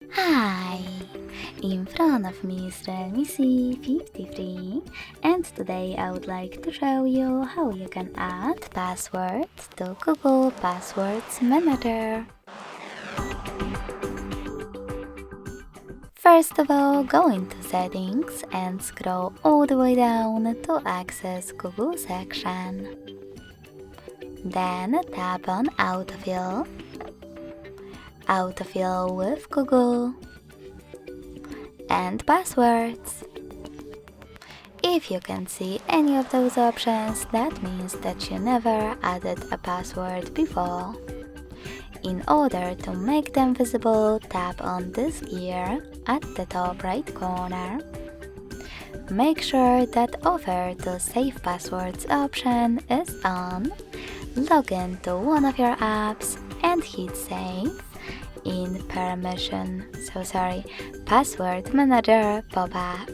Hi! In front of me is Realme C53 and today I would like to show you how you can add passwords to Google Passwords Manager. First of all, go into Settings and scroll all the way down to access Google section. Then tap on Autofill with Google, and passwords. If you can see any of those options, that means that you never added a password before. In order to make them visible, tap on this gear at the top right corner. Make sure that Offer to Save Passwords option is on. Log into one of your apps and hit Save in Password Manager pop-up.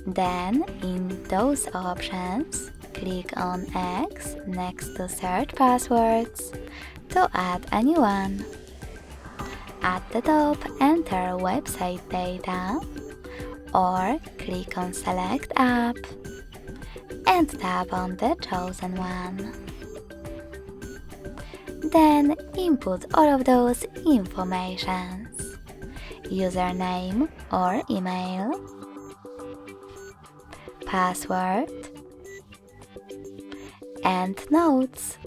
Then, in those options, click on X next to Search Passwords to add a new one. At the top, enter website data or click on Select App and tap on the chosen one. Then input all of those informations: username or email, password, and notes.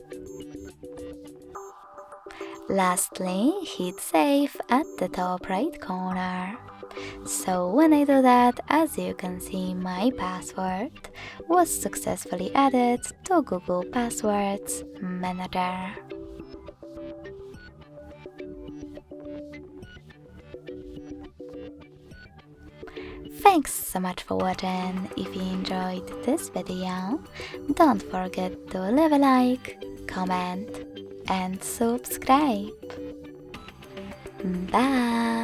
Lastly, hit Save at the top right corner. So when I do that, as you can see, my password was successfully added to Google Passwords Manager. Thanks so much for watching. If you enjoyed this video, don't forget to leave a like, comment, and subscribe. Bye!